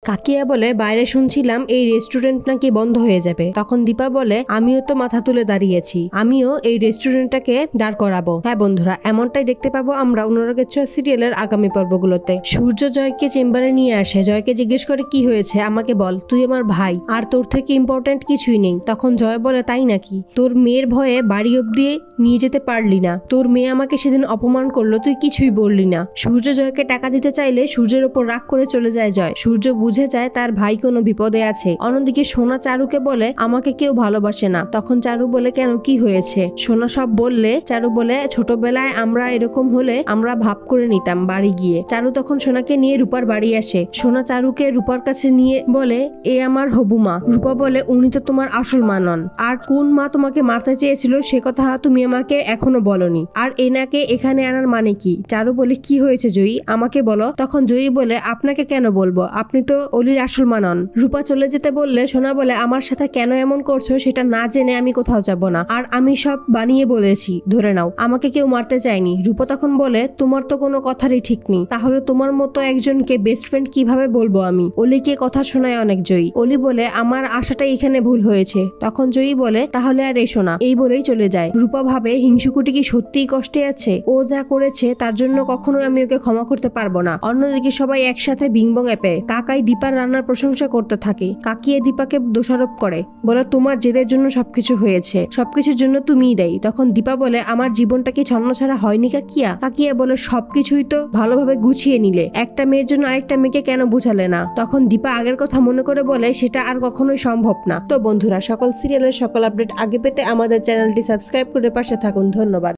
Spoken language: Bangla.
কাকিয়া বলে বাইরে শুনছিলাম এই রেস্টুরেন্ট নাকি বন্ধ হয়ে যাবে। তখন দীপা বলে আমিও তো মাথা তুলে দাঁড়িয়েছি, আমিও এই রেস্টুরেন্টটাকে দাঁড় করাবো। হ্যাঁ বন্ধুরা, এমনটাই দেখতে পাবো আমরা অনুরাগের ছোঁয়া সিরিয়ালের আগামী পর্বগুলোতে। সূর্য জয়কে চেম্বারে নিয়ে আসে, জয়কে জিজ্ঞেস করে কি হয়েছে আমাকে বল, তুই আমার ভাই আর তোর থেকে ইম্পর্টেন্ট কিছুই নেই। তখন জয় বলে তাই নাকি, তোর মেয়ের ভয়ে বাড়ি অব্দি নিয়ে যেতে পারলি না, তোর মেয়ে আমাকে সেদিন অপমান করলো, তুই কিছুই বললি না। সূর্য জয়কে টাকা দিতে চাইলে সূর্যের উপর রাগ করে চলে যায় জয়। সূর্য বুঝে যায় তার ভাই কোনো বিপদে আছে। অন্যদিকে সোনা চারুকে বলে আমাকে কেউ ভালোবাসে না। তখন চারু বলে কেন, কি হয়েছে? সোনা সব বললে চারু বলে ছোটবেলায় আমরা এরকম হলে আমরা ভাব করে নিতাম বাড়ি গিয়ে। চারু তখন সোনাকে নিয়ে রূপার বাড়ি আসে। সোনা চারুকে রূপার কাছে নিয়ে বলে এ আমার হবু মা। রূপা বলে উনি তো তোমার আসল মা নন, আর কোন মা তোমাকে মারতে চেয়েছিল সে কথা তুমি আমাকে এখনো বলনি, আর এনাকে এখানে আনার মানে কি? চারু বলে কি হয়েছে জয়ী, আমাকে বলো। তখন জয়ী বলে আপনাকে কেন বলবো, আপনি তো অলির আসল মা নন। রূপা চলে যেতে বললে সোনা বলে আমার সাথে কেন এমন করছো সেটা না জেনে আমি কোথাও যাব না, আর আমি সব বানিয়ে বলেছি, ধরে নাও আমাকে কেউ মারতে চায়নি। রূপা তখন বলে তোমার তো কোনো কথারই ঠিক নেই, তাহলে তোমার মতো একজনকে বেস্ট ফ্রেন্ড কিভাবে বলবো আমি? অলিকে কথা শোনায় অনেক জয়ী। অলি বলে আমার আশাটা এখানে ভুল হয়েছে। তখন জয়ী বলে তাহলে আর এসো না, এই বলেই চলে যায়। রূপা ভাবে হিংসুকুটি কি সত্যিই কষ্টে আছে, ও যা করেছে তার জন্য কখনোই আমি ওকে ক্ষমা করতে পারবো না। অন্যদিকে সবাই একসাথে বিংবং অ্যাপে কাকাই দীপার রান্নার প্রশংসা করতে থাকে। কাকিয়ে দীপাকে দোষারোপ করে, বলে তোমার জেদের জন্য সবকিছু হয়েছে, সবকিছুর জন্য তুমিই দেয়। তখন দীপা বলে আমার জীবনটা কি ছন্নছাড়া হয়নি কাকিয়া? কাকিয়া বলে সবকিছুই তো ভালোভাবে গুছিয়ে নিলে, একটা মেয়ের জন্য আরেকটা মেয়েকে কেন বুঝালে না? তখন দীপা আগের কথা মনে করে বলে সেটা আর কখনোই সম্ভব না। তো বন্ধুরা, সকল সিরিয়ালের সকল আপডেট আগে পেতে আমাদের চ্যানেলটি সাবস্ক্রাইব করে পাশে থাকুন। ধন্যবাদ।